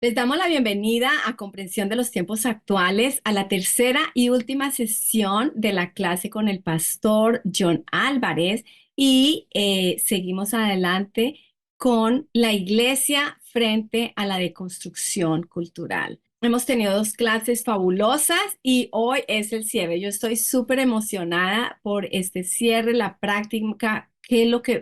Les damos la bienvenida a Comprensión de los Tiempos Actuales, a la tercera y última sesión de la clase con el pastor John Álvarez y seguimos adelante con la iglesia frente a la deconstrucción cultural. Hemos tenido dos clases fabulosas y hoy es el cierre. Yo estoy súper emocionada por este cierre, la práctica,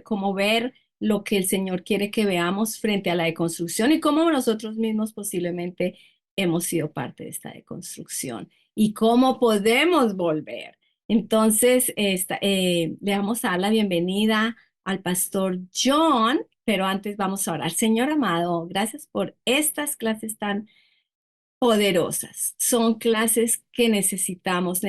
cómo ver lo que el Señor quiere que veamos frente a la deconstrucción y cómo nosotros mismos posiblemente hemos sido parte de esta deconstrucción y cómo podemos volver. Entonces, le vamos a dar la bienvenida al pastor John, pero antes vamos a orar. Señor amado, gracias por estas clases tan poderosas. Son clases que necesitamos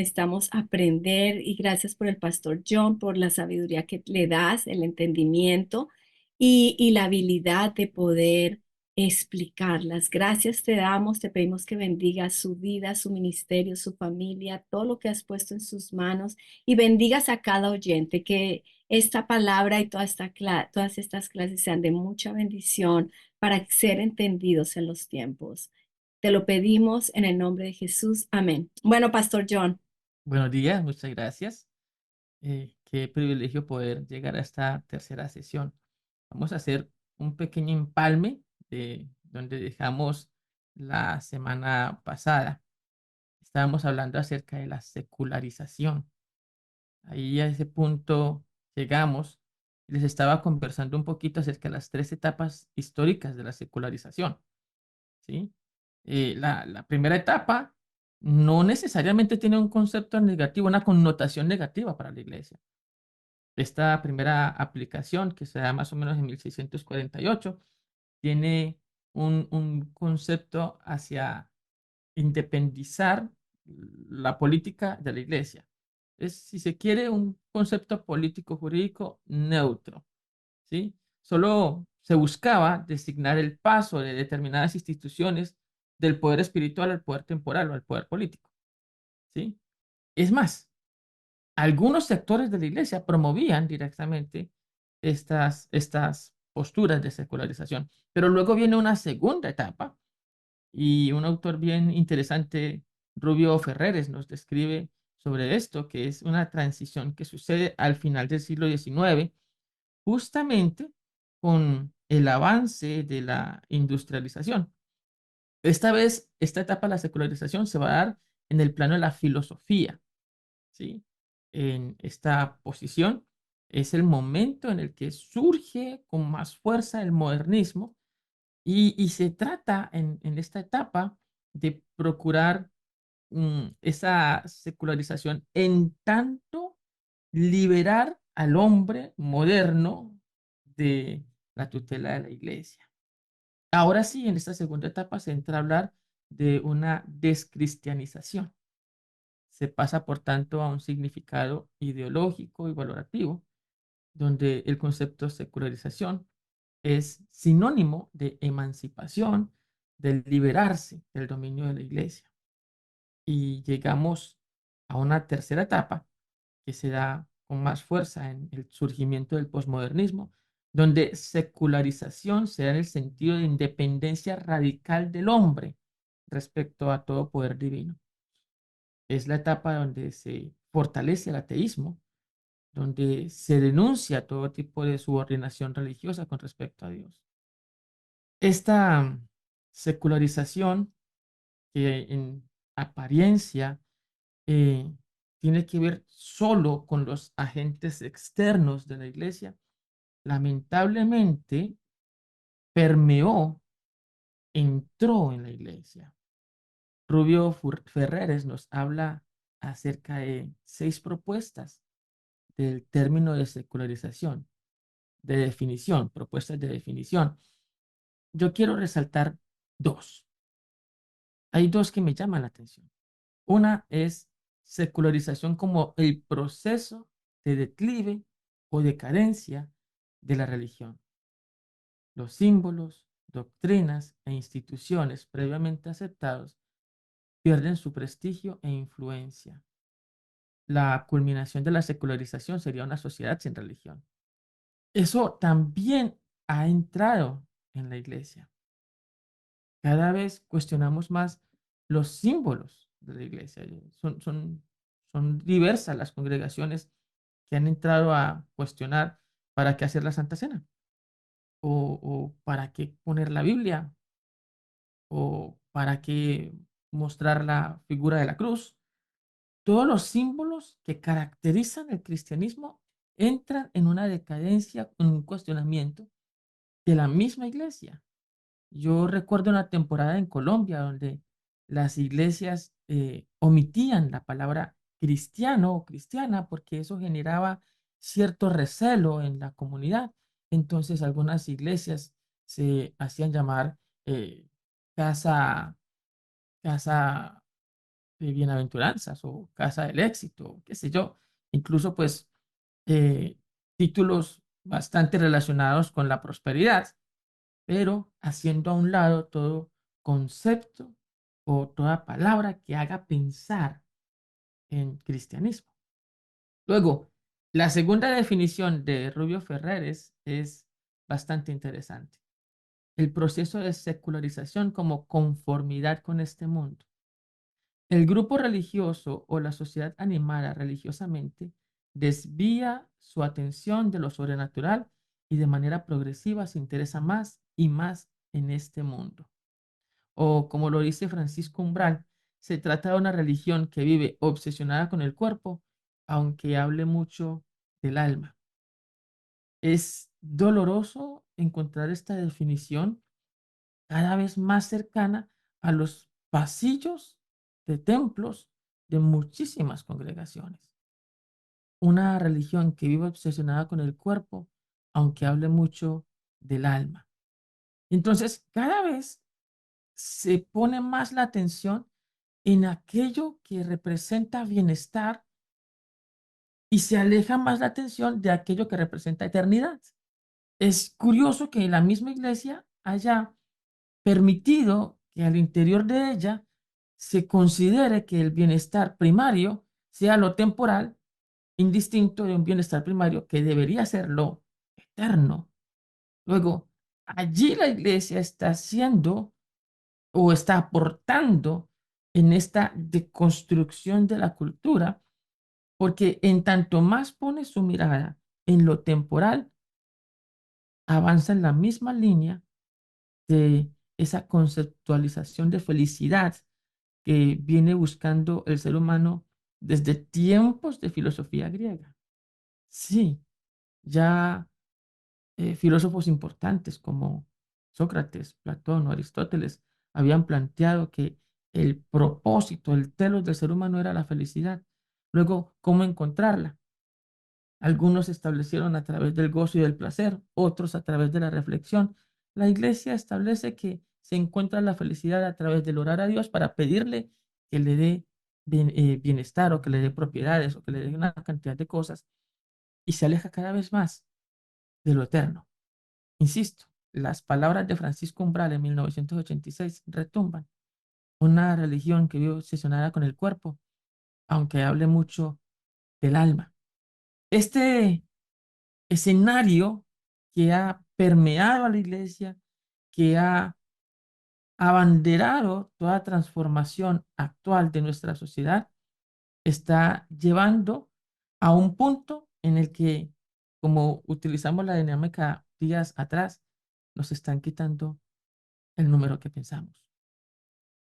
aprender y gracias por el pastor John, por la sabiduría que le das, el entendimiento y la habilidad de poder explicarlas. Gracias te damos, te pedimos que bendigas su vida, su ministerio, su familia, todo lo que has puesto en sus manos y bendigas a cada oyente, que esta palabra y todas estas clases sean de mucha bendición para ser entendidos en los tiempos. Te lo pedimos en el nombre de Jesús. Amén. Bueno, Pastor John. Buenos días, muchas gracias. Qué privilegio poder llegar a esta tercera sesión. Vamos a hacer un pequeño empalme de donde dejamos la semana pasada. Estábamos hablando acerca de la secularización. Ahí a ese punto llegamos. Les estaba conversando un poquito acerca de las tres etapas históricas de la secularización. ¿Sí? La primera etapa no necesariamente tiene un concepto negativo, una connotación negativa para la iglesia. Esta primera aplicación, que se da más o menos en 1648, tiene un concepto hacia independizar la política de la iglesia. Es, si se quiere, un concepto político jurídico neutro, ¿sí? Solo se buscaba designar el paso de determinadas instituciones del poder espiritual al poder temporal o al poder político, ¿sí? Es más, algunos sectores de la iglesia promovían directamente estas posturas de secularización, pero luego viene una segunda etapa y un autor bien interesante, Rubio Ferreres, nos describe sobre esto, que es una transición que sucede al final del siglo XIX, justamente con el avance de la industrialización. Esta vez, esta etapa de la secularización se va a dar en el plano de la filosofía, ¿sí? En esta posición es el momento en el que surge con más fuerza el modernismo y se trata en esta etapa de procurar esa secularización en tanto liberar al hombre moderno de la tutela de la iglesia. Ahora sí, en esta segunda etapa se entra a hablar de una descristianización. Se pasa, por tanto, a un significado ideológico y valorativo, donde el concepto secularización es sinónimo de emancipación, de liberarse del dominio de la iglesia. Y llegamos a una tercera etapa que se da con más fuerza en el surgimiento del posmodernismo, donde secularización se da en el sentido de independencia radical del hombre respecto a todo poder divino. Es la etapa donde se fortalece el ateísmo, donde se denuncia todo tipo de subordinación religiosa con respecto a Dios. Esta secularización, que en apariencia eh, tiene que ver solo con los agentes externos de la iglesia, lamentablemente permeó, entró en la iglesia. Rubio Ferreres nos habla acerca de 6 propuestas del término de secularización, de definición, propuestas de definición. Yo quiero resaltar dos. Hay dos que me llaman la atención. Una es secularización como el proceso de declive o decadencia de la religión. Los símbolos, doctrinas e instituciones previamente aceptados pierden su prestigio e influencia. La culminación de la secularización sería una sociedad sin religión. Eso también ha entrado en la iglesia. cada vez cuestionamos más los símbolos de la iglesia. Son diversas las congregaciones que han entrado a cuestionar para qué hacer la Santa Cena, o para qué poner la Biblia, o para qué mostrar la figura de la cruz. Todos los símbolos que caracterizan el cristianismo entran en una decadencia, en un cuestionamiento de la misma iglesia. Yo recuerdo una temporada en Colombia donde las iglesias omitían la palabra cristiano o cristiana porque eso generaba cierto recelo en la comunidad. Entonces algunas iglesias se hacían llamar eh, casa, casa de bienaventuranzas o casa del éxito, qué sé yo. Incluso pues eh, títulos bastante relacionados con la prosperidad, pero haciendo a un lado todo concepto o toda palabra que haga pensar en cristianismo. Luego, la segunda definición de Rubio Ferreres es bastante interesante. El proceso de secularización como conformidad con este mundo. El grupo religioso o la sociedad animada religiosamente desvía su atención de lo sobrenatural y de manera progresiva se interesa más y más en este mundo. O como lo dice Francisco Umbral, se trata de una religión que vive obsesionada con el cuerpo, aunque hable mucho del alma. Es doloroso encontrar esta definición cada vez más cercana a los pasillos de templos de muchísimas congregaciones. Una religión que vive obsesionada con el cuerpo, aunque hable mucho del alma. Entonces, cada vez se pone más la atención en aquello que representa bienestar y se aleja más la atención de aquello que representa eternidad. Es curioso que la misma iglesia haya permitido que al interior de ella se considere que el bienestar primario sea lo temporal, indistinto de un bienestar primario que debería ser lo eterno. Luego, allí la iglesia está haciendo o está aportando en esta deconstrucción de la cultura, porque en tanto más pone su mirada en lo temporal, avanza en la misma línea de esa conceptualización de felicidad que viene buscando el ser humano desde tiempos de filosofía griega. Sí, ya filósofos importantes como Sócrates, Platón o Aristóteles habían planteado que el propósito, el telos del ser humano era la felicidad. Luego, ¿cómo encontrarla? Algunos establecieron a través del gozo y del placer, otros a través de la reflexión. La iglesia establece que se encuentra la felicidad a través del orar a Dios para pedirle que le dé bienestar o que le dé propiedades o que le dé una cantidad de cosas y se aleja cada vez más de lo eterno. Insisto, las palabras de Francisco Umbral en 1986 retumban. Una religión que vive obsesionada con el cuerpo, aunque hable mucho del alma. Este escenario que ha permeado a la iglesia, que ha abanderado toda transformación actual de nuestra sociedad, está llevando a un punto en el que, como utilizamos la dinámica días atrás, nos están quitando el número que pensamos.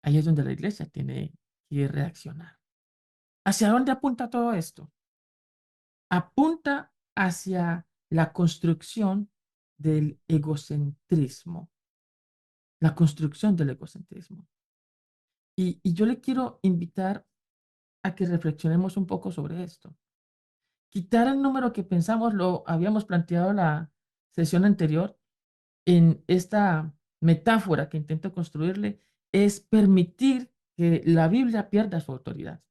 Ahí es donde la iglesia tiene que reaccionar. ¿Hacia dónde apunta todo esto? Apunta hacia la construcción del egocentrismo, la construcción del egocentrismo. Y yo le quiero invitar a que reflexionemos un poco sobre esto. Quitar el número que pensamos lo habíamos planteado la sesión anterior en esta metáfora que intento construirle, es permitir que la Biblia pierda su autoridad.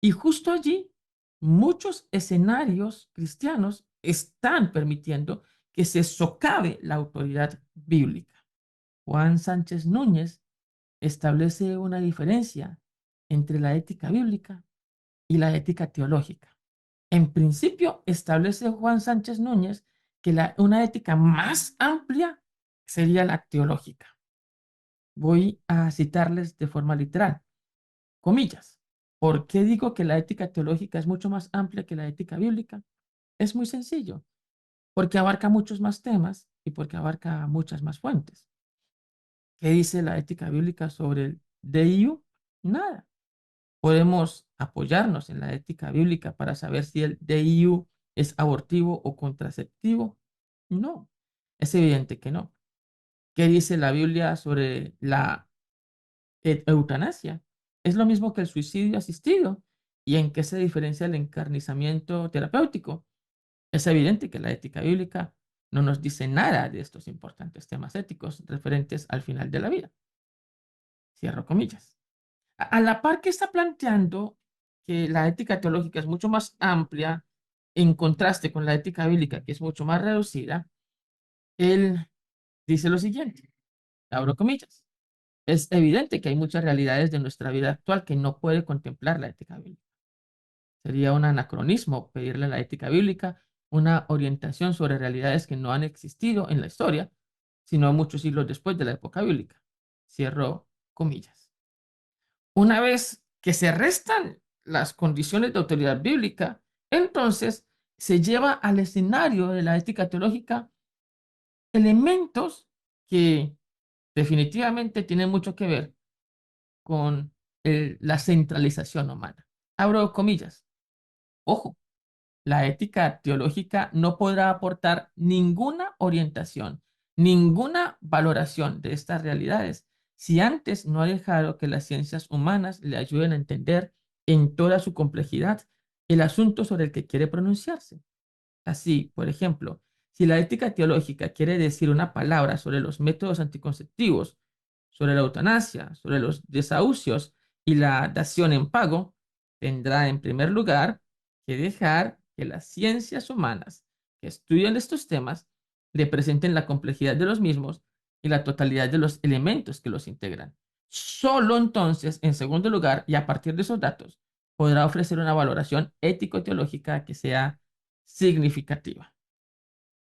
Y justo allí, muchos escenarios cristianos están permitiendo que se socave la autoridad bíblica. Juan Sánchez Núñez establece una diferencia entre la ética bíblica y la ética teológica. En principio, establece Juan Sánchez Núñez que una ética más amplia sería la teológica. Voy a citarles de forma literal, comillas. ¿Por qué digo que la ética teológica es mucho más amplia que la ética bíblica? Es muy sencillo, porque abarca muchos más temas y porque abarca muchas más fuentes. ¿Qué dice la ética bíblica sobre el DIU? Nada. Podemos apoyarnos en la ética bíblica para saber si el DIU es abortivo o contraceptivo. No, es evidente que no. ¿Qué dice la Biblia sobre la eutanasia? Es lo mismo que el suicidio asistido. ¿Y en qué se diferencia el encarnizamiento terapéutico? Es evidente que la ética bíblica no nos dice nada de estos importantes temas éticos referentes al final de la vida. Cierro comillas. A la par que está planteando que la ética teológica es mucho más amplia en contraste con la ética bíblica, que es mucho más reducida, él dice lo siguiente, abro comillas. Es evidente que hay muchas realidades de nuestra vida actual que no puede contemplar la ética bíblica. Sería un anacronismo pedirle a la ética bíblica una orientación sobre realidades que no han existido en la historia, sino muchos siglos después de la época bíblica. Cierro comillas. Una vez que se restan las condiciones de autoridad bíblica, entonces se lleva al escenario de la ética teológica elementos que definitivamente tienen mucho que ver con la centralización humana. Abro comillas. Ojo, la ética teológica no podrá aportar ninguna orientación, ninguna valoración de estas realidades si antes no ha dejado que las ciencias humanas le ayuden a entender en toda su complejidad el asunto sobre el que quiere pronunciarse. Así, por ejemplo, si la ética teológica quiere decir una palabra sobre los métodos anticonceptivos, sobre la eutanasia, sobre los desahucios y la dación en pago, tendrá en primer lugar que dejar que las ciencias humanas que estudian estos temas le presenten la complejidad de los mismos y la totalidad de los elementos que los integran. Solo entonces, en segundo lugar, y a partir de esos datos, podrá ofrecer una valoración ético-teológica que sea significativa.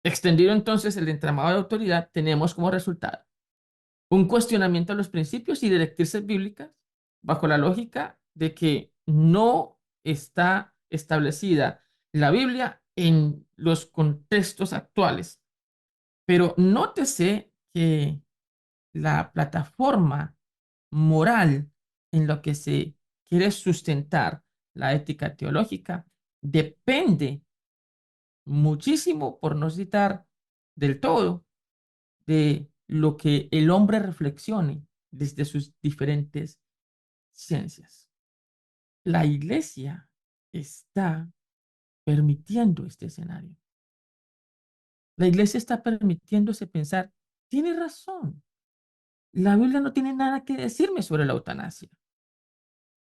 Extendido entonces el entramado de autoridad, tenemos como resultado un cuestionamiento a los principios y directrices bíblicas bajo la lógica de que no está establecida la Biblia en los contextos actuales. Pero nótese que la plataforma moral en lo que se quiere sustentar la ética teológica depende muchísimo, por no citar del todo, de lo que el hombre reflexione desde sus diferentes ciencias. La iglesia está permitiendo este escenario. La iglesia está permitiéndose pensar, tiene razón, la Biblia no tiene nada que decirme sobre la eutanasia.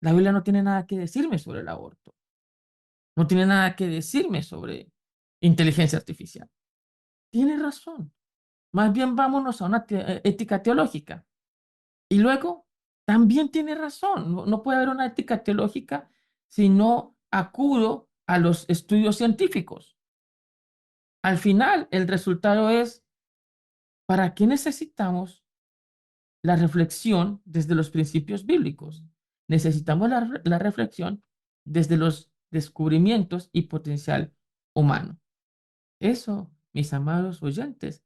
La Biblia no tiene nada que decirme sobre el aborto. No tiene nada que decirme sobre inteligencia artificial. Tiene razón. Más bien vámonos a una ética teológica. Y luego, también tiene razón. No puede haber una ética teológica si no acudo a los estudios científicos. Al final, el resultado es, ¿para qué necesitamos la reflexión desde los principios bíblicos? Necesitamos la reflexión desde los descubrimientos y potencial humano. Eso, mis amados oyentes,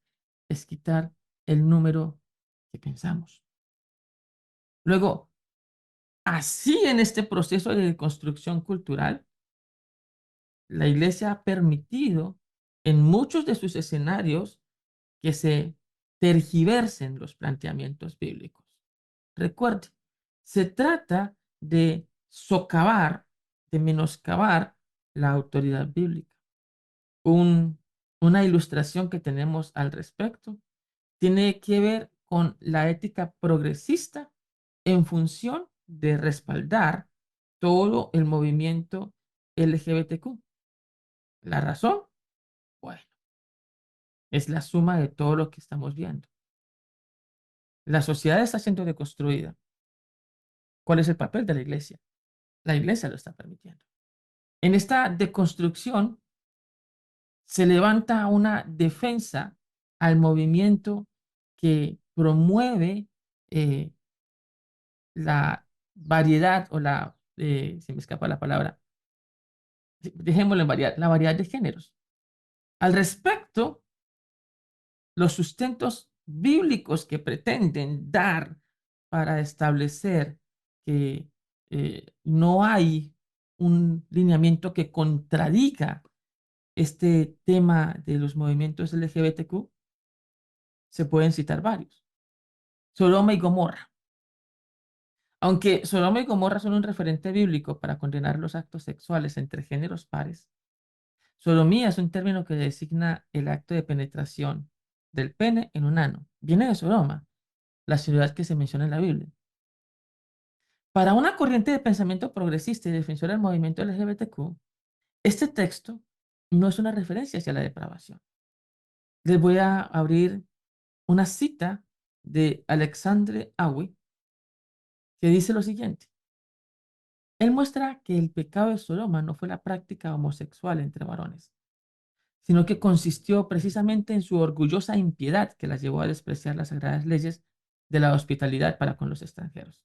es quitar el número que pensamos. Luego, así en este proceso de construcción cultural, la Iglesia ha permitido en muchos de sus escenarios que se tergiversen los planteamientos bíblicos. Recuerde, se trata de socavar, de menoscabar la autoridad bíblica. Un- una ilustración que tenemos al respecto tiene que ver con la ética progresista en función de respaldar todo el movimiento LGBTQ. ¿La razón? Bueno, es la suma de todo lo que estamos viendo. La sociedad está siendo deconstruida. ¿Cuál es el papel de la iglesia? La iglesia lo está permitiendo. En esta deconstrucción se levanta una defensa al movimiento que promueve eh, la variedad o se me escapa la palabra, dejémoslo en variedad, la variedad de géneros. Al respecto, los sustentos bíblicos que pretenden dar para establecer que no hay un lineamiento que contradiga este tema de los movimientos LGBTQ, se pueden citar varios. Sodoma y Gomorra. Aunque Sodoma y Gomorra son un referente bíblico para condenar los actos sexuales entre géneros pares, sodomía es un término que designa el acto de penetración del pene en un ano. Viene de Sodoma, la ciudad que se menciona en la Biblia. Para una corriente de pensamiento progresista y defensora del movimiento LGBTQ, este texto no es una referencia hacia la depravación. Les voy a abrir una cita de Alexandre Awi que dice lo siguiente. Él muestra que el pecado de Sodoma no fue la práctica homosexual entre varones, sino que consistió precisamente en su orgullosa impiedad que las llevó a despreciar las sagradas leyes de la hospitalidad para con los extranjeros.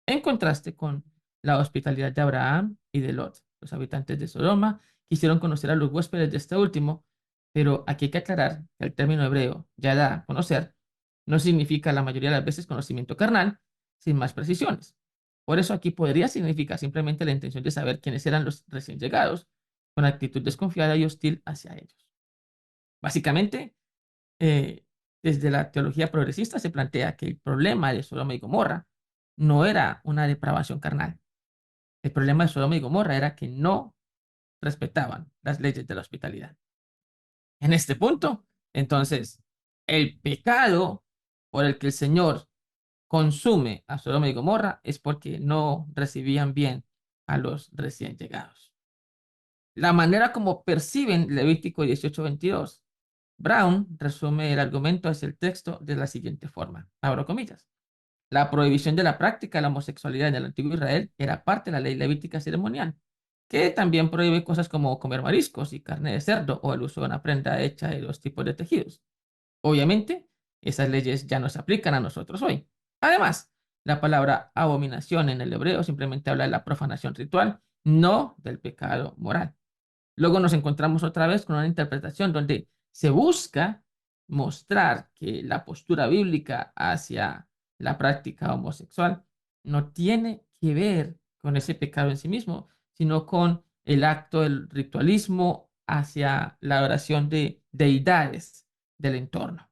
En contraste con la hospitalidad de Abraham y de Lot, los habitantes de Sodoma quisieron conocer a los huéspedes de este último, pero aquí hay que aclarar que el término hebreo, yadá, conocer, no significa la mayoría de las veces conocimiento carnal, sin más precisiones. Por eso aquí podría significar simplemente la intención de saber quiénes eran los recién llegados, con actitud desconfiada y hostil hacia ellos. Básicamente, eh, desde la teología progresista se plantea que el problema de Sodoma y Gomorra no era una depravación carnal. El problema de Sodoma y Gomorra era que no respetaban las leyes de la hospitalidad. En este punto, entonces, el pecado por el que el Señor consume a Sodoma y Gomorra es porque no recibían bien a los recién llegados. La manera como perciben Levítico 18:22. Brown resume el argumento hacia el texto de la siguiente forma, abro comillas. La prohibición de la práctica de la homosexualidad en el antiguo Israel era parte de la ley levítica ceremonial, que también prohíbe cosas como comer mariscos y carne de cerdo o el uso de una prenda hecha de los tipos de tejidos. Obviamente, esas leyes ya no se aplican a nosotros hoy. Además, la palabra abominación en el hebreo simplemente habla de la profanación ritual, no del pecado moral. Luego nos encontramos otra vez con una interpretación donde se busca mostrar que la postura bíblica hacia la práctica homosexual no tiene que ver con ese pecado en sí mismo, sino con el acto del ritualismo hacia la adoración de deidades del entorno.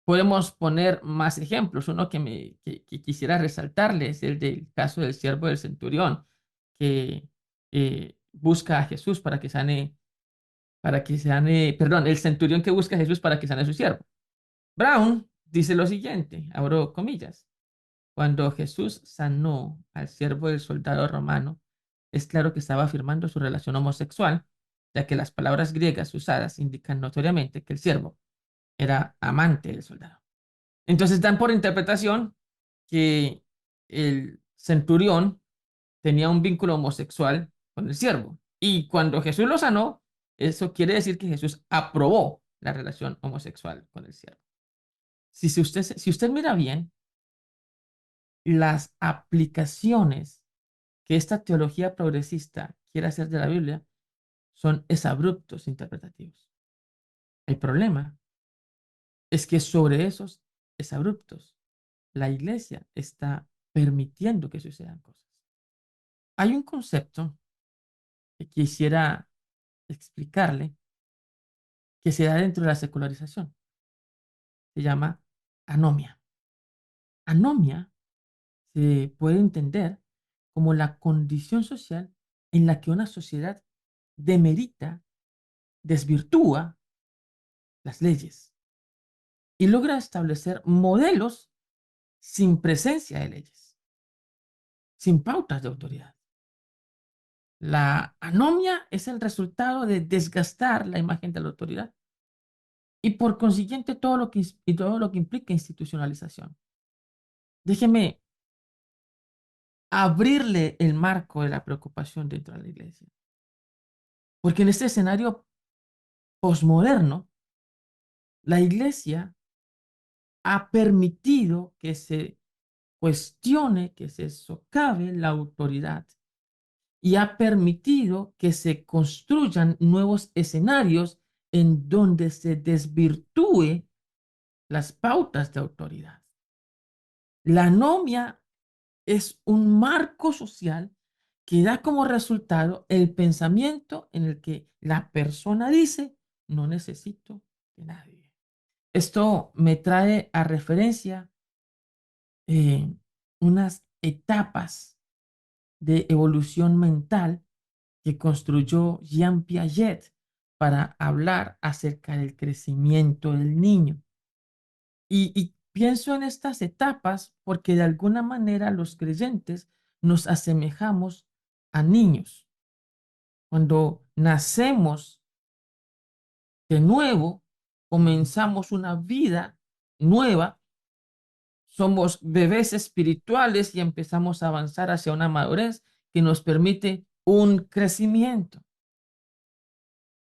Podemos poner más ejemplos. Uno que quisiera resaltarle es el del caso del siervo del centurión, que busca a Jesús perdón, el centurión que busca a Jesús para que sane a su siervo. Brown dice lo siguiente, abro comillas, cuando Jesús sanó al siervo del soldado romano, es claro que estaba afirmando su relación homosexual, ya que las palabras griegas usadas indican notoriamente que el siervo era amante del soldado. Entonces dan por interpretación que el centurión tenía un vínculo homosexual con el siervo. Y cuando Jesús lo sanó, eso quiere decir que Jesús aprobó la relación homosexual con el siervo. Si usted mira bien, las aplicaciones que esta teología progresista quiere hacer de la Biblia son exabruptos interpretativos. El problema es que sobre esos exabruptos, la iglesia está permitiendo que sucedan cosas. Hay un concepto que quisiera explicarle que se da dentro de la secularización. Se llama anomia. Anomia se puede entender como la condición social en la que una sociedad demerita, desvirtúa las leyes y logra establecer modelos sin presencia de leyes, sin pautas de autoridad. La anomia es el resultado de desgastar la imagen de la autoridad y por consiguiente todo lo que implica institucionalización. Déjeme abrirle el marco de la preocupación dentro de la iglesia. Porque en este escenario posmoderno, la iglesia ha permitido que se cuestione, que se socave la autoridad y ha permitido que se construyan nuevos escenarios en donde se desvirtúe las pautas de autoridad. La anomia es un marco social que da como resultado el pensamiento en el que la persona dice, no necesito de nadie. Esto me trae a referencia eh, unas etapas de evolución mental que construyó Jean Piaget para hablar acerca del crecimiento del niño. Y pienso en estas etapas porque de alguna manera los creyentes nos asemejamos a niños. Cuando nacemos de nuevo, comenzamos una vida nueva, somos bebés espirituales y empezamos a avanzar hacia una madurez que nos permite un crecimiento.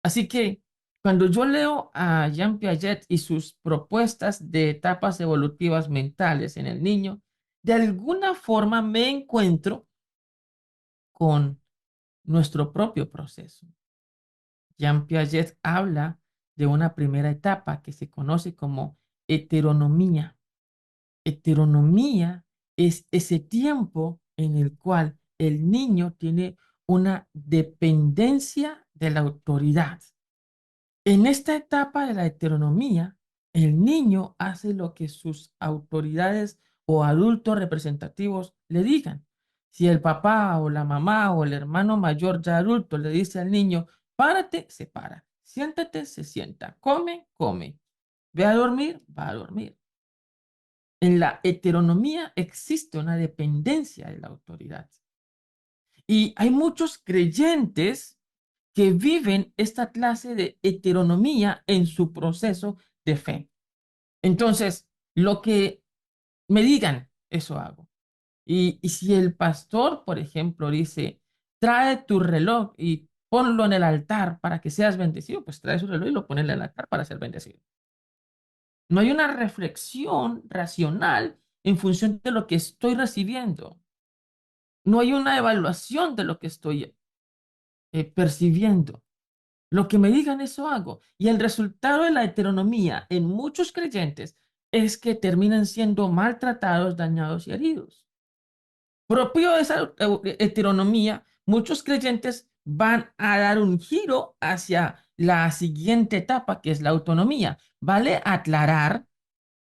Así que cuando yo leo a Jean Piaget y sus propuestas de etapas evolutivas mentales en el niño, de alguna forma me encuentro con nuestro propio proceso. Jean Piaget habla de una primera etapa que se conoce como heteronomía. Heteronomía es ese tiempo en el cual el niño tiene una dependencia de la autoridad. En esta etapa de la heteronomía, el niño hace lo que sus autoridades o adultos representativos le digan. Si el papá o la mamá o el hermano mayor ya adulto le dice al niño, párate, se para, siéntate, se sienta, come, come, ve a dormir, va a dormir. En la heteronomía existe una dependencia de la autoridad. Y hay muchos creyentes que viven esta clase de heteronomía en su proceso de fe. Entonces, lo que me digan, eso hago. Y si el pastor, por ejemplo, dice, trae tu reloj y ponlo en el altar para que seas bendecido, pues trae su reloj y lo pone en el altar para ser bendecido. No hay una reflexión racional en función de lo que estoy recibiendo. No hay una evaluación de lo que estoy percibiendo. Lo que me digan, eso hago. Y el resultado de la heteronomía en muchos creyentes es que terminan siendo maltratados, dañados y heridos. Propio de esa heteronomía, muchos creyentes van a dar un giro hacia la siguiente etapa, que es la autonomía. Vale aclarar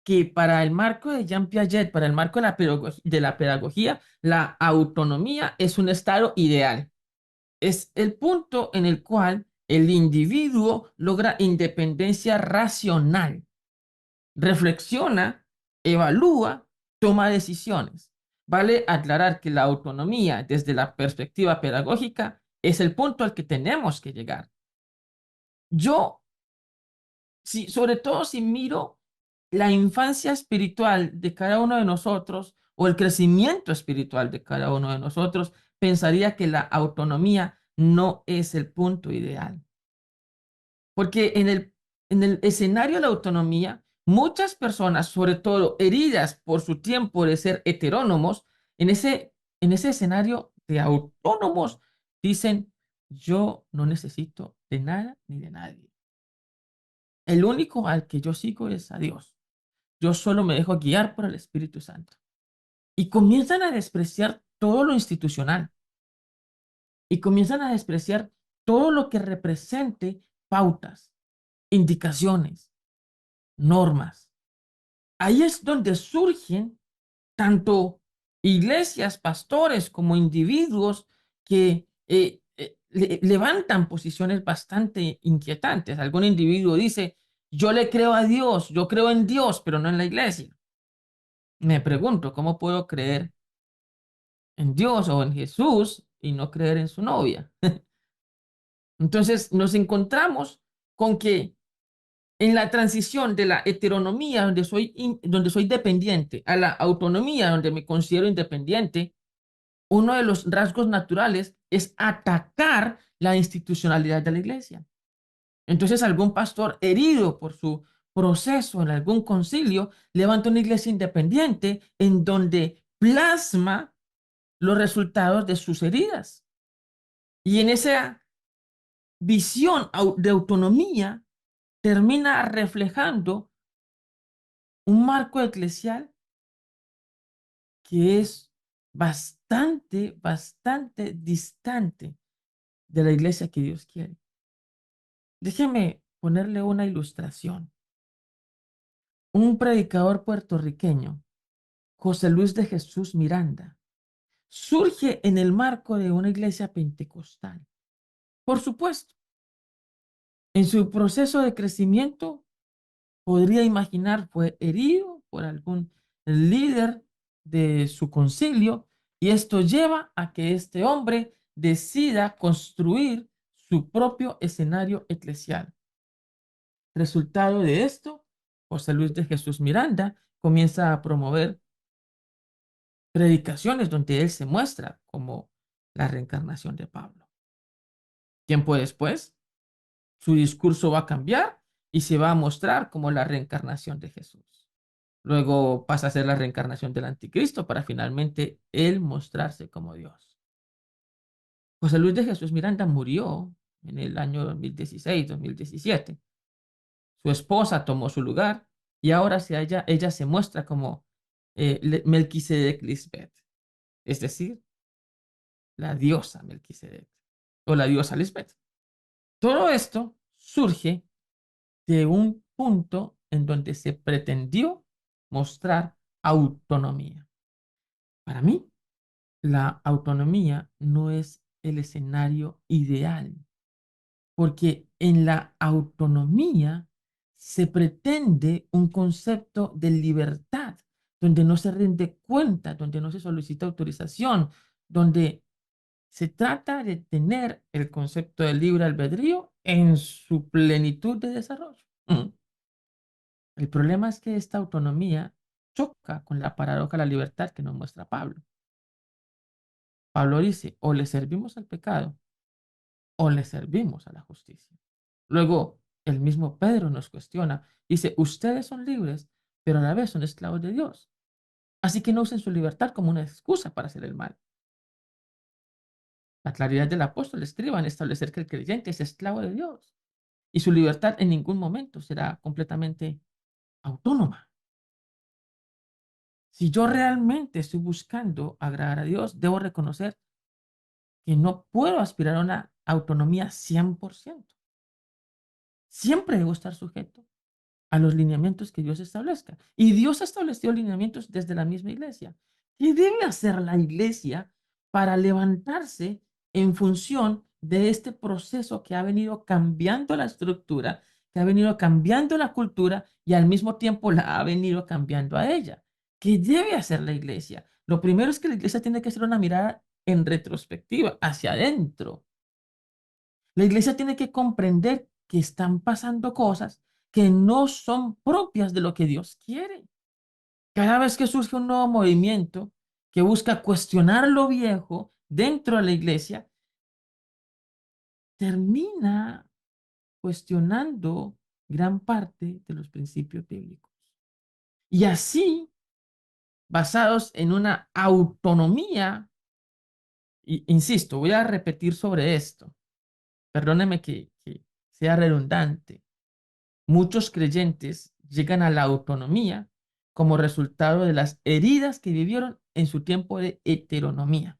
que para el marco de Jean Piaget, para el marco de la pedagogía, la autonomía es un estado ideal. Es el punto en el cual el individuo logra independencia racional, reflexiona, evalúa, toma decisiones. Vale aclarar que la autonomía desde la perspectiva pedagógica es el punto al que tenemos que llegar. Yo, sobre todo si miro la infancia espiritual de cada uno de nosotros o el crecimiento espiritual de cada uno de nosotros, pensaría que la autonomía no es el punto ideal. Porque en el escenario de la autonomía, muchas personas, sobre todo heridas por su tiempo de ser heterónomos, en ese escenario de autónomos, dicen, yo no necesito de nada ni de nadie. El único al que yo sigo es a Dios. Yo solo me dejo guiar por el Espíritu Santo. Y comienzan a despreciar todo lo institucional y comienzan a despreciar todo lo que represente pautas, indicaciones, normas. Ahí es donde surgen tanto iglesias, pastores como individuos que levantan posiciones bastante inquietantes. Algún individuo dice, yo le creo a Dios, yo creo en Dios, pero no en la iglesia. Me pregunto, ¿cómo puedo creer en Dios o en Jesús y no creer en su novia? Entonces nos encontramos con que en la transición de la heteronomía, donde soy dependiente, a la autonomía, donde me considero independiente, uno de los rasgos naturales es atacar la institucionalidad de la iglesia. Entonces, algún pastor herido proceso, en algún concilio, levanta una iglesia independiente en donde plasma los resultados de sus heridas. Y en esa visión de autonomía termina reflejando un marco eclesial que es bastante distante de la iglesia que Dios quiere. Déjeme ponerle una ilustración. Un predicador puertorriqueño, José Luis de Jesús Miranda, surge en el marco de una iglesia pentecostal. Por supuesto, en su proceso de crecimiento, podría imaginar, fue herido por algún líder de su concilio y esto lleva a que este hombre decida construir su propio escenario eclesial. Resultado de esto, José Luis de Jesús Miranda comienza a promover predicaciones donde él se muestra como la reencarnación de Pablo. Tiempo después, su discurso va a cambiar y se va a mostrar como la reencarnación de Jesús. Luego pasa a ser la reencarnación del anticristo para finalmente él mostrarse como Dios. José Luis de Jesús Miranda murió en el año 2016-2017. Su esposa tomó su lugar y ahora ella se muestra como Melquisedec Lisbeth, es decir, la diosa Melquisedec o la diosa Lisbeth. Todo esto surge de un punto en donde se pretendió mostrar autonomía. Para mí, la autonomía no es el escenario ideal, porque en la autonomía se pretende un concepto de libertad, donde no se rinde cuenta, donde no se solicita autorización, donde se trata de tener el concepto de libre albedrío en su plenitud de desarrollo. El problema es que esta autonomía choca con la paradoja de la libertad que nos muestra Pablo. Pablo dice, o le servimos al pecado o le servimos a la justicia. Luego, el mismo Pedro nos cuestiona, dice, ustedes son libres, pero a la vez son esclavos de Dios. Así que no usen su libertad como una excusa para hacer el mal. La claridad del apóstol escriba en establecer que el creyente es esclavo de Dios y su libertad en ningún momento será completamente autónoma. Si yo realmente estoy buscando agradar a Dios, debo reconocer que no puedo aspirar a una autonomía 100%. Siempre debo estar sujeto a los lineamientos que Dios establezca. Y Dios ha establecido lineamientos desde la misma iglesia. ¿Qué debe hacer la iglesia para levantarse en función de este proceso que ha venido cambiando la estructura, que ha venido cambiando la cultura y al mismo tiempo la ha venido cambiando a ella? ¿Qué debe hacer la iglesia? Lo primero es que la iglesia tiene que hacer una mirada en retrospectiva, hacia adentro. La iglesia tiene que comprender que están pasando cosas que no son propias de lo que Dios quiere. Cada vez que surge un nuevo movimiento que busca cuestionar lo viejo dentro de la iglesia, termina cuestionando gran parte de los principios bíblicos. Y así, basados en una autonomía, insisto, voy a repetir sobre esto, perdóneme que sea redundante. Muchos creyentes llegan a la autonomía como resultado de las heridas que vivieron en su tiempo de heteronomía.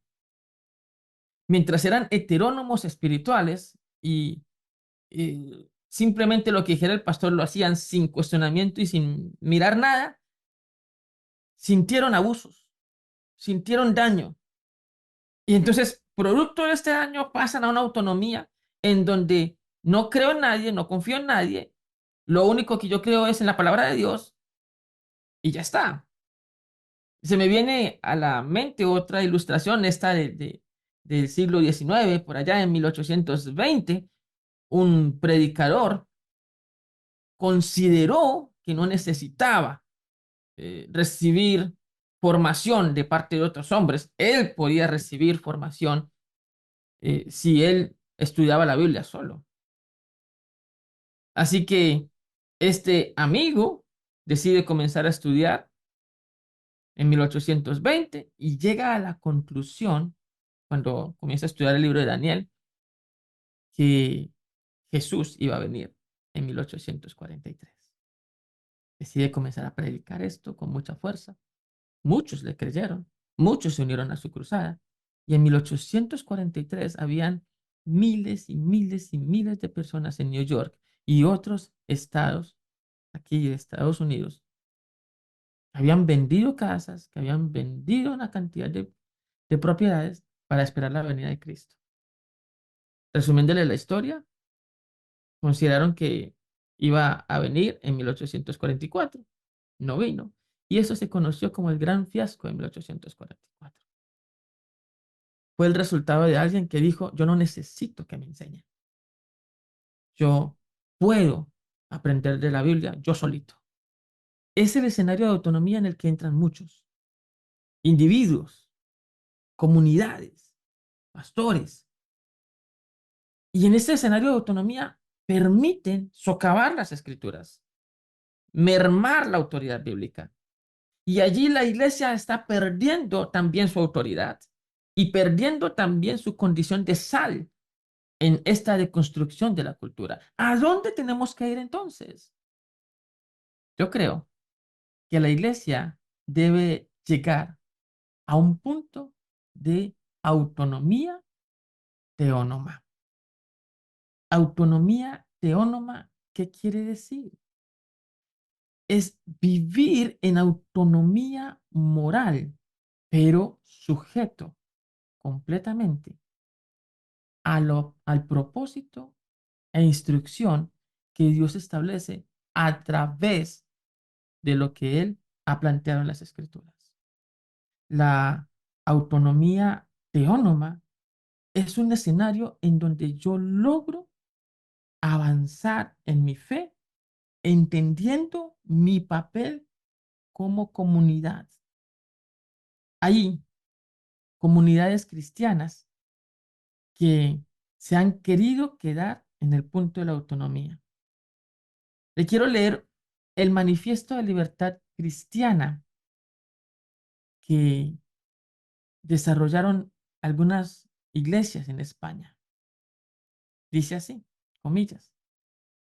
Mientras eran heterónomos espirituales y simplemente lo que dijera el pastor lo hacían sin cuestionamiento y sin mirar nada, sintieron abusos, sintieron daño. Y entonces, producto de este daño, pasan a una autonomía en donde no creo en nadie, no confío en nadie, lo único que yo creo es en la palabra de Dios y ya está. Se me viene a la mente otra ilustración, esta del siglo XIX, por allá en 1820, un predicador consideró que no necesitaba recibir formación de parte de otros hombres. Él podía recibir formación si él estudiaba la Biblia solo. Así que Este amigo decide comenzar a estudiar en 1820 y llega a la conclusión, cuando comienza a estudiar el libro de Daniel, que Jesús iba a venir en 1843. Decide comenzar a predicar esto con mucha fuerza. Muchos le creyeron, muchos se unieron a su cruzada, y en 1843 habían miles y miles y miles de personas en New York y otros estados aquí de Estados Unidos que habían vendido casas, que habían vendido una cantidad de propiedades para esperar la venida de Cristo. Resumiéndole la historia, consideraron que iba a venir en 1844, no vino, y eso se conoció como el gran fiasco de 1844. Fue el resultado de alguien que dijo, yo no necesito que me enseñen, yo puedo aprender de la Biblia yo solito. Es el escenario de autonomía en el que entran muchos individuos, comunidades, pastores, y en este escenario de autonomía permiten socavar las escrituras, mermar la autoridad bíblica. Y allí la iglesia está perdiendo también su autoridad y perdiendo también su condición de sal en esta deconstrucción de la cultura. ¿A dónde tenemos que ir entonces? Yo creo que la iglesia debe llegar a un punto de autonomía teónoma. Autonomía teónoma, ¿qué quiere decir? Es vivir en autonomía moral, pero sujeto completamente al propósito e instrucción que Dios establece a través de lo que Él ha planteado en las Escrituras. La autonomía teónoma es un escenario en donde yo logro avanzar en mi fe, entendiendo mi papel como comunidad. Hay comunidades cristianas que se han querido quedar en el punto de la autonomía. Le quiero leer el manifiesto de libertad cristiana que desarrollaron algunas iglesias en España. Dice así, comillas,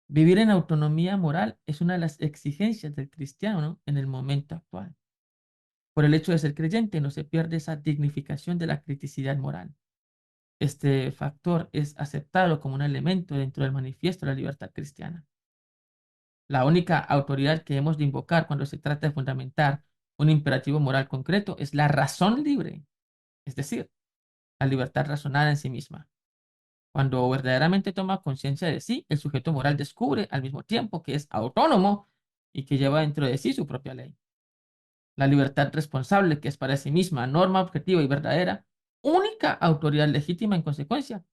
vivir en autonomía moral es una de las exigencias del cristiano en el momento actual. Por el hecho de ser creyente no se pierde esa dignificación de la criticidad moral. Este factor es aceptado como un elemento dentro del manifiesto de la libertad cristiana. La única autoridad que hemos de invocar cuando se trata de fundamentar un imperativo moral concreto es la razón libre, es decir, la libertad razonada en sí misma. Cuando verdaderamente toma conciencia de sí, el sujeto moral descubre al mismo tiempo que es autónomo y que lleva dentro de sí su propia ley. La libertad responsable, que es para sí misma norma objetiva y verdadera, única autoridad legítima en consecuencia,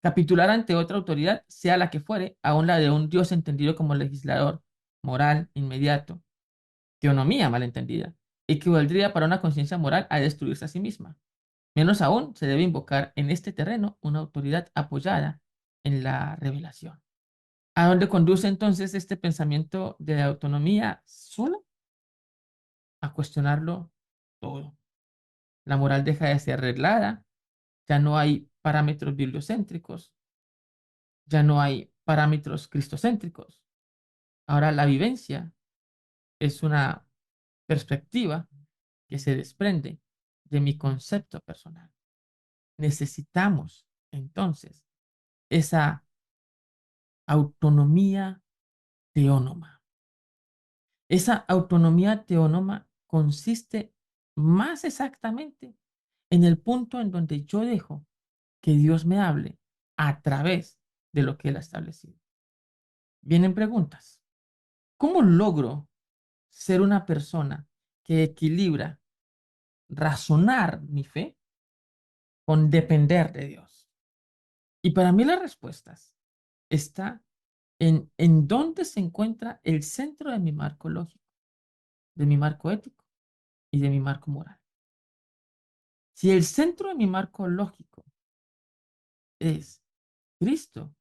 capitular ante otra autoridad, sea la que fuere, aun la de un Dios entendido como legislador, moral, inmediato, teonomía malentendida, equivaldría para una conciencia moral a destruirse a sí misma. Menos aún se debe invocar en este terreno una autoridad apoyada en la revelación. ¿A dónde conduce entonces este pensamiento de autonomía? Solo a cuestionarlo todo. La moral deja de ser arreglada, ya no hay parámetros bibliocéntricos, ya no hay parámetros cristocéntricos. Ahora la vivencia es una perspectiva que se desprende de mi concepto personal. Necesitamos entonces esa autonomía teónoma. Esa autonomía teónoma consiste más exactamente en el punto en donde yo dejo que Dios me hable a través de lo que Él ha establecido. Vienen preguntas. ¿Cómo logro ser una persona que equilibra razonar mi fe con depender de Dios? Y para mí las respuestas está en dónde se encuentra el centro de mi marco lógico, de mi marco ético y de mi marco moral. Si el centro de mi marco lógico es Cristo,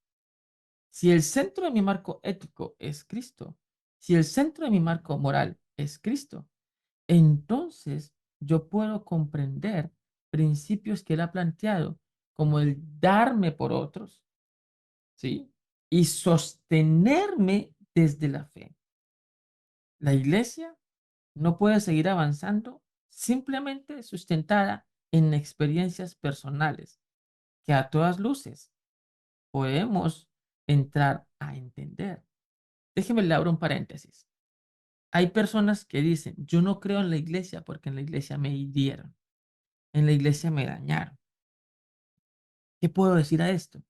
Si el centro de mi marco ético es Cristo, si el centro de mi marco moral es Cristo, entonces yo puedo comprender principios que Él ha planteado, como el darme por otros, ¿sí? Y sostenerme desde la fe. La iglesia no puede seguir avanzando simplemente sustentada en experiencias personales que a todas luces podemos entrar a entender. Déjeme le abro un paréntesis. Hay personas que dicen, yo no creo en la iglesia porque en la iglesia me hirieron, en la iglesia me dañaron. ¿Qué puedo decir a esto?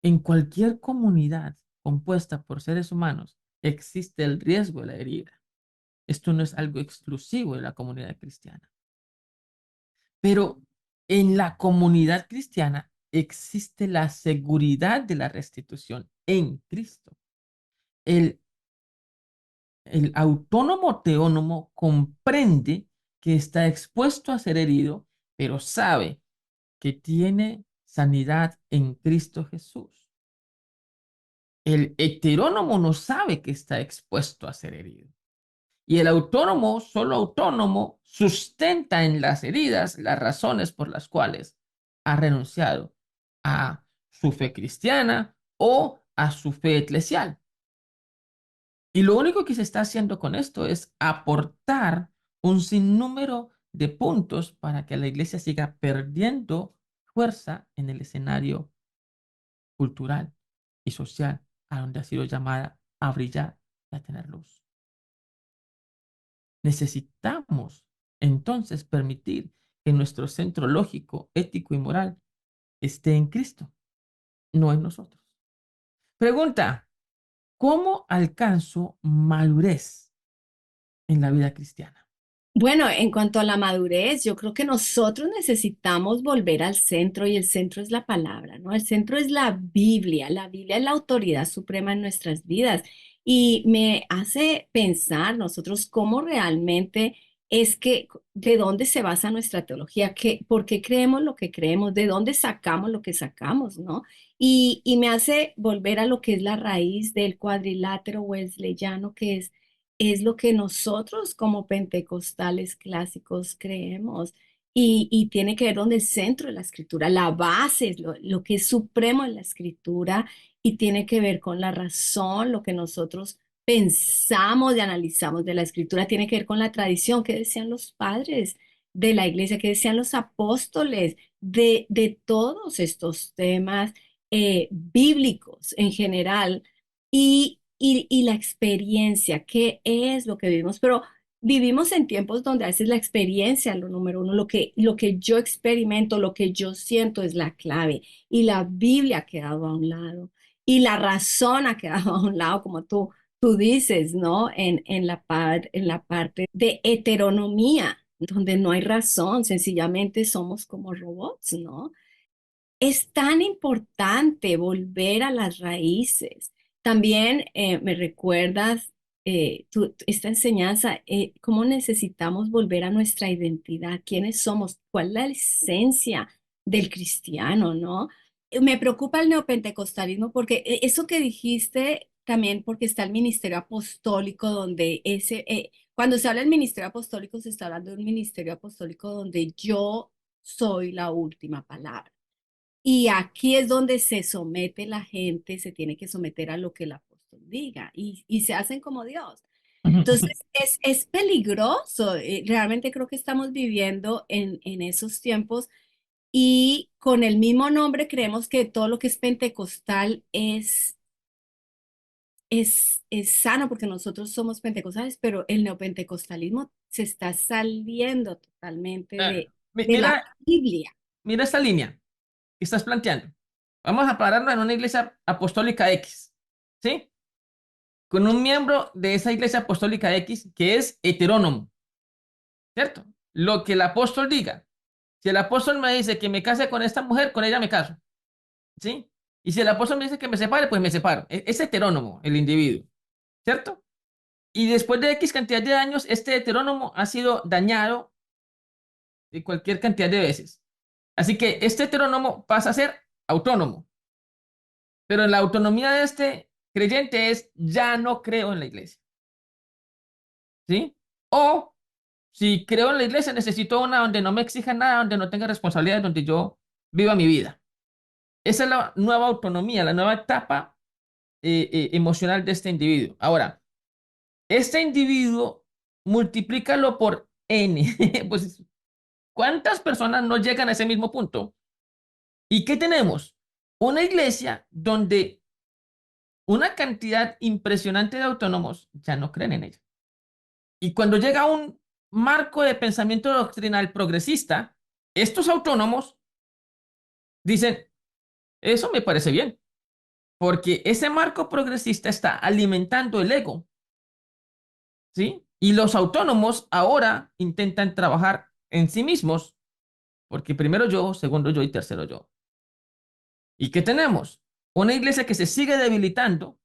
En cualquier comunidad compuesta por seres humanos existe el riesgo de la herida. Esto no es algo exclusivo de la comunidad cristiana. Pero en la comunidad cristiana existe la seguridad de la restitución en Cristo. El, el autónomo teónomo comprende que está expuesto a ser herido, pero sabe que tiene sanidad en Cristo Jesús. El heterónomo no sabe que está expuesto a ser herido. Y el autónomo, solo autónomo, sustenta en las heridas las razones por las cuales ha renunciado a su fe cristiana o a su fe eclesial. Y lo único que se está haciendo con esto es aportar un sinnúmero de puntos para que la iglesia siga perdiendo fuerza en el escenario cultural y social a donde ha sido llamada a brillar y a tener luz. Necesitamos entonces permitir que nuestro centro lógico, ético y moral esté en Cristo, no en nosotros. Pregunta, ¿cómo alcanzo madurez en la vida cristiana? Bueno, en cuanto a la madurez, yo creo que nosotros necesitamos volver al centro y el centro es la palabra, ¿no? El centro es la Biblia es la autoridad suprema en nuestras vidas y me hace pensar nosotros cómo realmente es que, de dónde se basa nuestra teología, por qué creemos lo que creemos, de dónde sacamos lo que sacamos, ¿no? Y me hace volver a lo que es la raíz del cuadrilátero wesleyano, que es lo que nosotros como pentecostales clásicos creemos y tiene que ver con el centro de la escritura, la base, es lo que es supremo en la escritura y tiene que ver con la razón, lo que nosotros pensamos y analizamos de la escritura, tiene que ver con la tradición que decían los padres de la iglesia, que decían los apóstoles de todos estos temas bíblicos en general y la experiencia, qué es lo que vivimos, pero vivimos en tiempos donde a veces la experiencia es lo número uno, lo que yo experimento, lo que yo siento es la clave y la Biblia ha quedado a un lado y la razón ha quedado a un lado, como tú dices, ¿no? En la parte de heteronomía, donde no hay razón, sencillamente somos como robots, ¿no? Es tan importante volver a las raíces. También me recuerdas esta enseñanza, cómo necesitamos volver a nuestra identidad, quiénes somos, cuál es la esencia del cristiano, ¿no? Me preocupa el neopentecostalismo porque eso que dijiste también, porque está el ministerio apostólico, donde cuando se habla del ministerio apostólico, se está hablando de un ministerio apostólico donde yo soy la última palabra. Y aquí es donde se somete la gente, se tiene que someter a lo que el apóstol diga y se hacen como Dios. Entonces, es peligroso. Realmente creo que estamos viviendo en esos tiempos y con el mismo nombre creemos que todo lo que es pentecostal es sano porque nosotros somos pentecostales, pero el neopentecostalismo se está saliendo totalmente de la Mira, Biblia. mira esta línea que estás planteando. Vamos a pararnos en una iglesia apostólica X, ¿sí? Con un miembro de esa iglesia apostólica X que es heterónomo, ¿cierto? Lo que el apóstol diga. Si el apóstol me dice que me case con esta mujer, con ella me caso, ¿sí? Y si el apóstol me dice que me separe, pues me separo. Es heterónomo el individuo, ¿cierto? Y después de X cantidad de años, este heterónomo ha sido dañado de cualquier cantidad de veces. Así que este heterónomo pasa a ser autónomo. Pero la autonomía de este creyente es, ya no creo en la iglesia, ¿sí? O si creo en la iglesia, necesito una donde no me exija nada, donde no tenga responsabilidades, donde yo viva mi vida. Esa es la nueva autonomía, la nueva etapa emocional de este individuo. Ahora, este individuo, multiplícalo por N. Pues, ¿cuántas personas no llegan a ese mismo punto? ¿Y qué tenemos? Una iglesia donde una cantidad impresionante de autónomos ya no creen en ella. Y cuando llega un marco de pensamiento doctrinal progresista, estos autónomos dicen, eso me parece bien, porque ese marco progresista está alimentando el ego, ¿sí? Y los autónomos ahora intentan trabajar en sí mismos, porque primero yo, segundo yo y tercero yo. ¿Y qué tenemos? Una iglesia que se sigue debilitando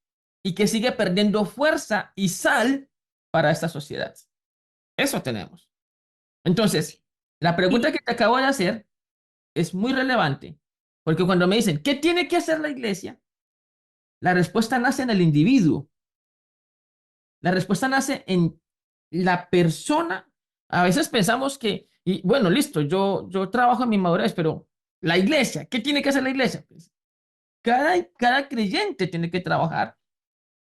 y que sigue perdiendo fuerza y sal para esta sociedad. Eso tenemos. Entonces, la pregunta Sí, que te acabo de hacer es muy relevante, porque cuando me dicen, ¿qué tiene que hacer la iglesia? La respuesta nace en el individuo. La respuesta nace en la persona. A veces pensamos que, y bueno, listo, yo trabajo en mi madurez, pero la iglesia, ¿qué tiene que hacer la iglesia? Pues cada creyente tiene que trabajar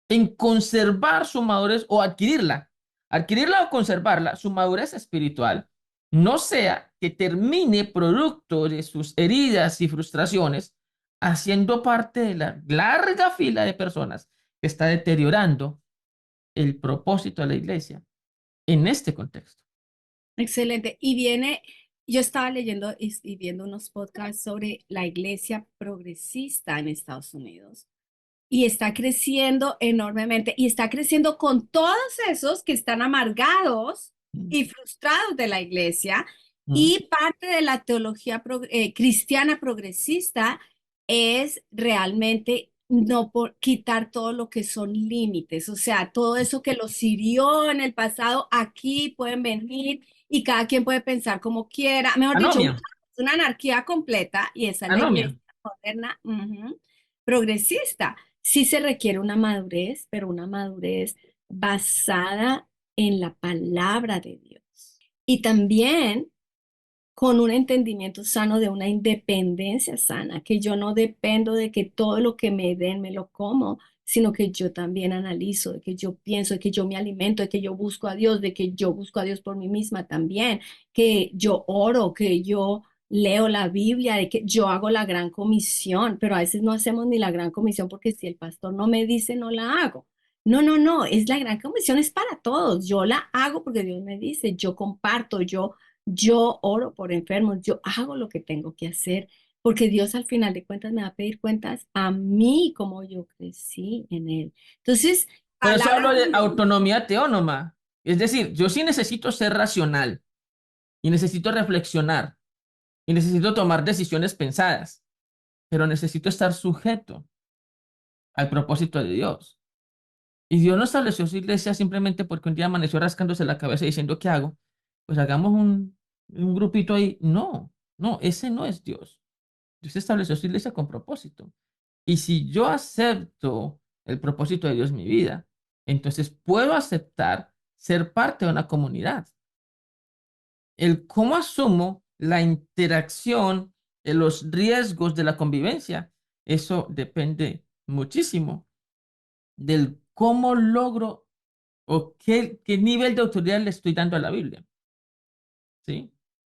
en conservar su madurez o adquirirla o conservarla, su madurez espiritual, no sea que termine producto de sus heridas y frustraciones, haciendo parte de la larga fila de personas que está deteriorando el propósito de la iglesia en este contexto. excelente. Yo estaba leyendo y viendo unos podcasts sobre la iglesia progresista en Estados Unidos. Y está creciendo enormemente y está creciendo con todos esos que están amargados Mm, y frustrados de la iglesia. mm. Y parte de la teología cristiana progresista es realmente no por quitar todo lo que son límites, o sea, todo eso que los hirió en el pasado, aquí pueden venir y cada quien puede pensar como quiera. Mejor dicho, Anomia, una anarquía completa y esa es la anomia. iglesia moderna, progresista. Sí se requiere una madurez, pero una madurez basada en la palabra de Dios. Y también con un entendimiento sano de una independencia sana, que yo no dependo de que todo lo que me den me lo como, sino que yo también analizo, de que yo pienso, de que yo me alimento, de que yo busco a Dios, de que yo busco a Dios por mí misma también, que yo oro, que yo leo la Biblia, de que yo hago la gran comisión, pero a veces no hacemos ni la gran comisión porque si el pastor no me dice, no la hago. No, no, no, es la gran comisión, es para todos. Yo la hago porque Dios me dice, yo comparto, yo oro por enfermos, yo hago lo que tengo que hacer, porque Dios al final de cuentas me va a pedir cuentas a mí como yo crecí en Él. Entonces, Por eso palabra hablo de de Dios. autonomía teónoma. Es decir, yo sí necesito ser racional y necesito reflexionar y necesito tomar decisiones pensadas, pero necesito estar sujeto al propósito de Dios. Y Dios no estableció su iglesia simplemente porque un día amaneció rascándose la cabeza diciendo, ¿qué hago? Pues hagamos un grupito ahí. No, no, ese no es Dios. Dios estableció su iglesia con propósito. Y si yo acepto el propósito de Dios en mi vida, entonces puedo aceptar ser parte de una comunidad. El cómo asumo la interacción, los riesgos de la convivencia, eso depende muchísimo del cómo logro o qué nivel de autoridad le estoy dando a la Biblia, ¿sí?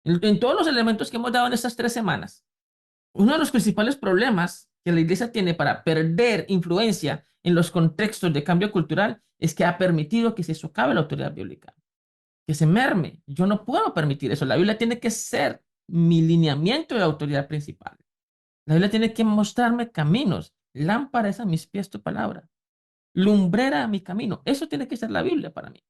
En todos los elementos que hemos dado en estas 3 semanas, uno de los principales problemas que la iglesia tiene para perder influencia en los contextos de cambio cultural es que ha permitido que se socave la autoridad bíblica, que se merme. Yo no puedo permitir eso. La Biblia tiene que ser mi lineamiento de autoridad principal. La Biblia tiene que mostrarme caminos. Lámpara es a mis pies tu palabra. Lumbrera a mi camino. Eso tiene que ser la Biblia para mí.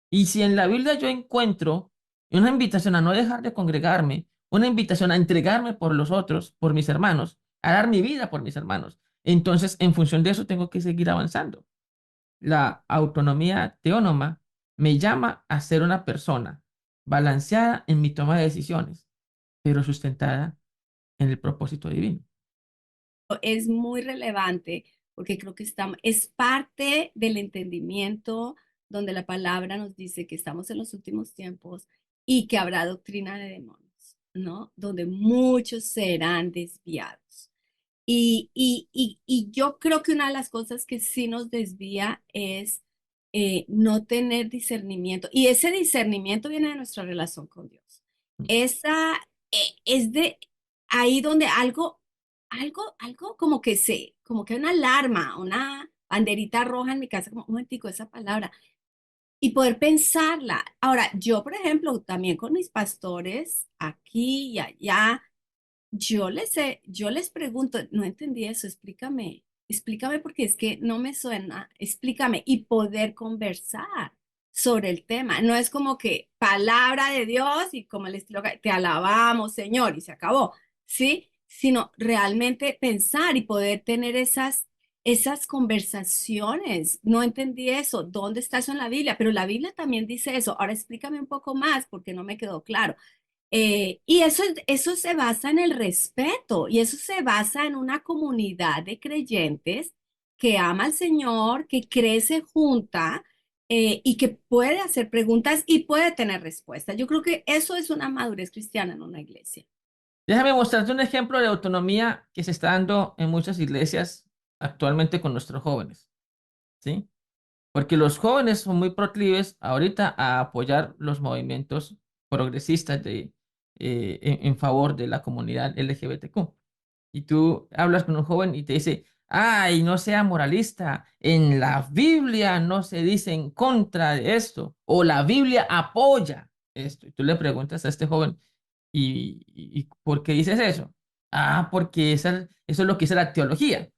Y si en la Biblia yo encuentro una invitación a no dejar de congregarme, una invitación a entregarme por los otros, por mis hermanos, a dar mi vida por mis hermanos, entonces en función de eso tengo que seguir avanzando. La autonomía teónoma me llama a ser una persona balanceada en mi toma de decisiones, pero sustentada en el propósito divino. es muy relevante porque creo que es parte del entendimiento donde la palabra nos dice que estamos en los últimos tiempos y que habrá doctrina de demonios, ¿no? Donde muchos serán desviados. Y yo creo que una de las cosas que sí nos desvía es no tener discernimiento. Y ese discernimiento viene de nuestra relación con Dios. Esa es de ahí donde algo como que una alarma, una banderita roja en mi casa, como un momentico, esa palabra, y poder pensarla. Ahora, yo, por ejemplo, también con mis pastores aquí y allá, yo les pregunto, no entendí eso, explícame porque es que no me suena, explícame y poder conversar sobre el tema. No es como que palabra de Dios y como el estilo, te alabamos, Señor, y se acabó, ¿sí? Sino realmente pensar y poder tener esas conversaciones. No entendí eso, ¿dónde está eso en la Biblia? Pero la Biblia también dice eso. Ahora explícame un poco más porque no me quedó claro. Y eso se basa en el respeto y eso se basa en una comunidad de creyentes que ama al Señor, que crece junta y que puede hacer preguntas y puede tener respuestas. Yo creo que eso es una madurez cristiana en una iglesia. Déjame mostrarte un ejemplo de autonomía que se está dando en muchas iglesias actualmente con nuestros jóvenes, ¿sí? Porque los jóvenes son muy proclives ahorita a apoyar los movimientos progresistas en favor de la comunidad LGBTQ. Y tú hablas con un joven y te dice, ay, no sea moralista, en la Biblia no se dice en contra de esto, o la Biblia apoya esto. Y tú le preguntas a este joven, ¿y por qué dices eso? Ah, porque eso es lo que dice la teología.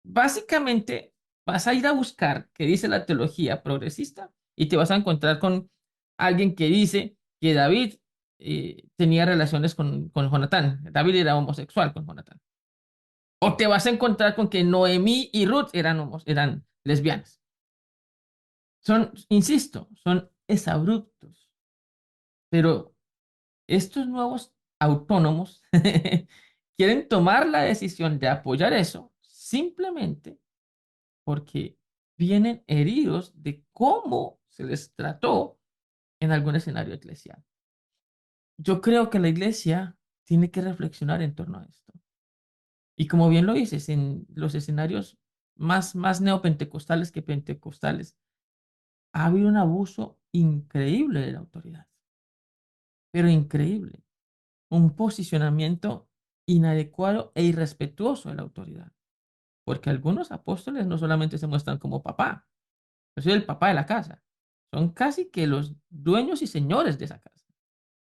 Básicamente, vas a ir a buscar qué dice la teología progresista y te vas a encontrar con alguien que dice que David tenía relaciones con Jonatán. David era homosexual con Jonatán. O te vas a encontrar con que Noemí y Ruth eran lesbianas. Insisto, son exabruptos. Pero estos nuevos autónomos quieren tomar la decisión de apoyar eso simplemente porque vienen heridos de cómo se les trató en algún escenario eclesial. Yo creo que la iglesia tiene que reflexionar en torno a esto. Y como bien lo dices, en los escenarios más neopentecostales que pentecostales, ha habido un abuso increíble de la autoridad, pero increíble. Un posicionamiento inadecuado e irrespetuoso de la autoridad. Porque algunos apóstoles no solamente se muestran como papá, yo soy el papá de la casa. Son casi que los dueños y señores de esa casa.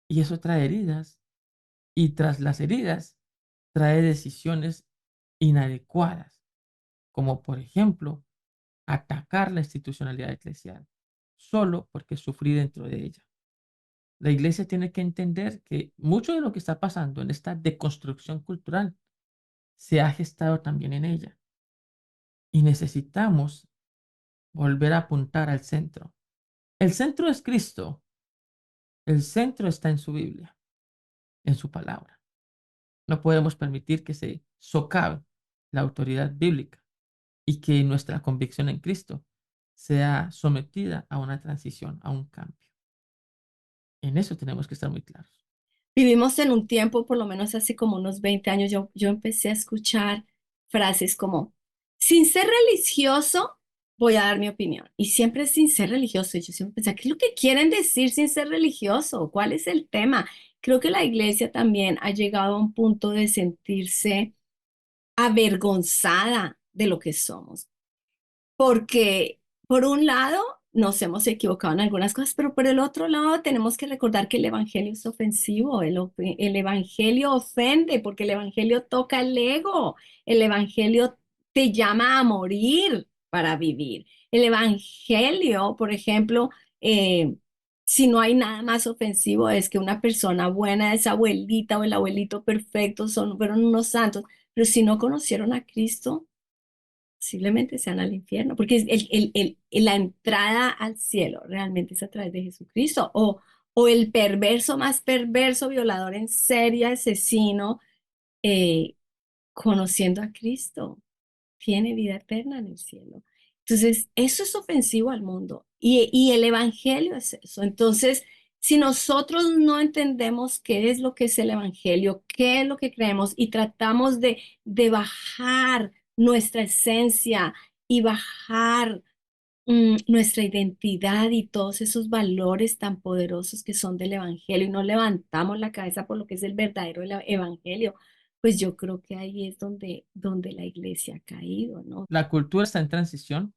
Y eso trae heridas. Y tras las heridas, trae decisiones inadecuadas, como por ejemplo, atacar la institucionalidad eclesial, solo porque sufrí dentro de ella. La iglesia tiene que entender que mucho de lo que está pasando en esta deconstrucción cultural se ha gestado también en ella. Y necesitamos volver a apuntar al centro. El centro es Cristo. El centro está en su Biblia, en su palabra. No podemos permitir que se socave la autoridad bíblica y que nuestra convicción en Cristo sea sometida a una transición, a un cambio. En eso tenemos que estar muy claros. Vivimos en un tiempo, por lo menos hace como unos 20 años, yo empecé a escuchar frases como, sin ser religioso, voy a dar mi opinión. Y siempre sin ser religioso. Y yo siempre pensaba, ¿qué es lo que quieren decir sin ser religioso? ¿Cuál es el tema? Creo que la iglesia también ha llegado a un punto de sentirse avergonzada de lo que somos porque por un lado nos hemos equivocado en algunas cosas, pero por el otro lado tenemos que recordar que el Evangelio es ofensivo, el Evangelio ofende porque el Evangelio toca el ego, el Evangelio te llama a morir para vivir. El Evangelio, por ejemplo, si no hay nada más ofensivo es que una persona buena, esa abuelita o el abuelito perfecto, fueron unos santos, pero si no conocieron a Cristo, posiblemente sean al infierno, porque la entrada al cielo realmente es a través de Jesucristo, o el perverso más perverso, violador en serie, asesino, conociendo a Cristo, tiene vida eterna en el cielo. Entonces, eso es ofensivo al mundo y el Evangelio es eso. Entonces, si nosotros no entendemos qué es lo que es el Evangelio, qué es lo que creemos y tratamos de bajar nuestra esencia y bajar nuestra identidad y todos esos valores tan poderosos que son del Evangelio y no levantamos la cabeza por lo que es el verdadero Evangelio, pues yo creo que ahí es donde la iglesia ha caído, ¿no? La cultura está en transición,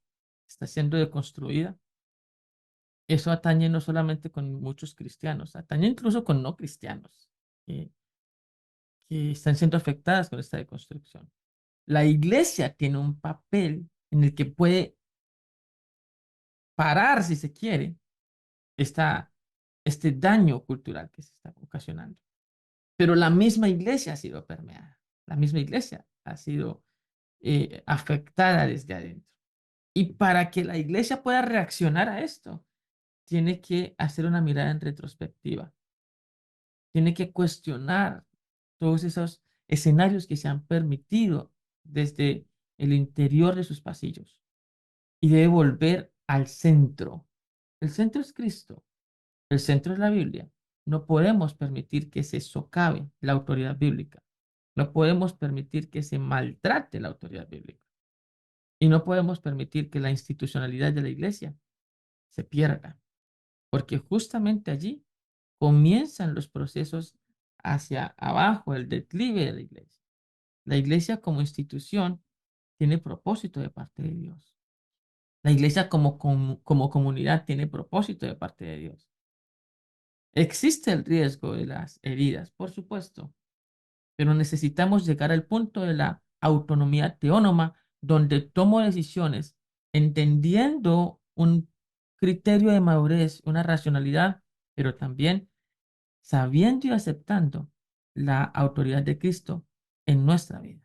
está siendo deconstruida. Eso atañe no solamente con muchos cristianos, atañe incluso con no cristianos que, que están siendo afectadas con esta deconstrucción. La iglesia tiene un papel en el que puede parar, si se quiere, esta, este daño cultural que se está ocasionando. Pero la misma iglesia ha sido permeada, la misma iglesia ha sido afectada desde adentro. Y para que la iglesia pueda reaccionar a esto, tiene que hacer una mirada en retrospectiva, tiene que cuestionar todos esos escenarios que se han permitido desde el interior de sus pasillos y debe volver al centro. El centro es Cristo, el centro es la Biblia. No podemos permitir que se socave la autoridad bíblica. No podemos permitir que se maltrate la autoridad bíblica. Y no podemos permitir que la institucionalidad de la iglesia se pierda, porque justamente allí comienzan los procesos hacia abajo, el declive de la iglesia. La iglesia como institución tiene propósito de parte de Dios. La iglesia como comunidad tiene propósito de parte de Dios. Existe el riesgo de las heridas, por supuesto, pero necesitamos llegar al punto de la autonomía teónoma donde tomo decisiones entendiendo un criterio de madurez, una racionalidad, pero también sabiendo y aceptando la autoridad de Cristo en nuestra vida.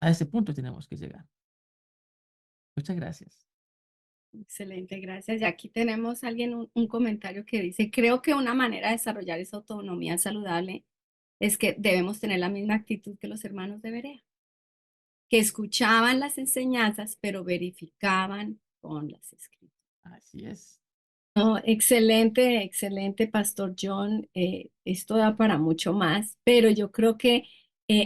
A ese punto tenemos que llegar. Muchas gracias. Excelente, gracias. Y aquí tenemos alguien, un comentario que dice, creo que una manera de desarrollar esa autonomía saludable es que debemos tener la misma actitud que los hermanos de Berea, que escuchaban las enseñanzas, pero verificaban con las escrituras. Así es. No, excelente, excelente, Pastor John. Esto da para mucho más, pero yo creo que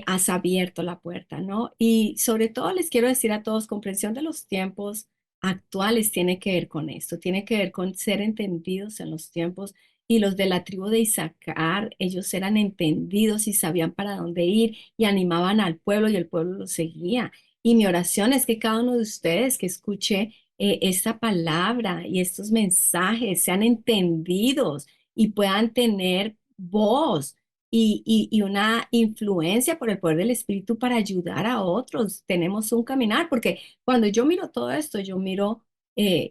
has abierto la puerta, ¿no? Y sobre todo les quiero decir a todos, comprensión de los tiempos actuales tiene que ver con esto, tiene que ver con ser entendidos en los tiempos. Y los de la tribu de Isaacar, ellos eran entendidos y sabían para dónde ir y animaban al pueblo y el pueblo los seguía. Y mi oración es que cada uno de ustedes que escuche esta palabra y estos mensajes sean entendidos y puedan tener voz y una influencia por el poder del Espíritu para ayudar a otros. Tenemos un caminar, porque cuando yo miro todo esto, yo miro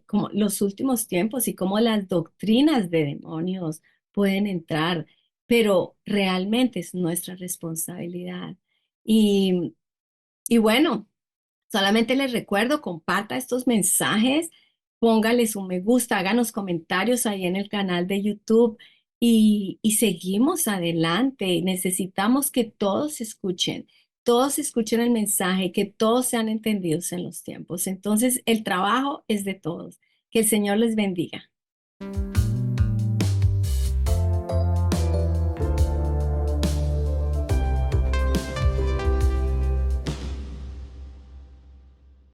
como los últimos tiempos y cómo las doctrinas de demonios pueden entrar, pero realmente es nuestra responsabilidad. Y, y bueno. Solamente les recuerdo, comparta estos mensajes, póngales un me gusta, háganos comentarios ahí en el canal de YouTube y seguimos adelante. Necesitamos que todos escuchen el mensaje, que todos sean entendidos en los tiempos. Entonces, el trabajo es de todos. Que el Señor les bendiga.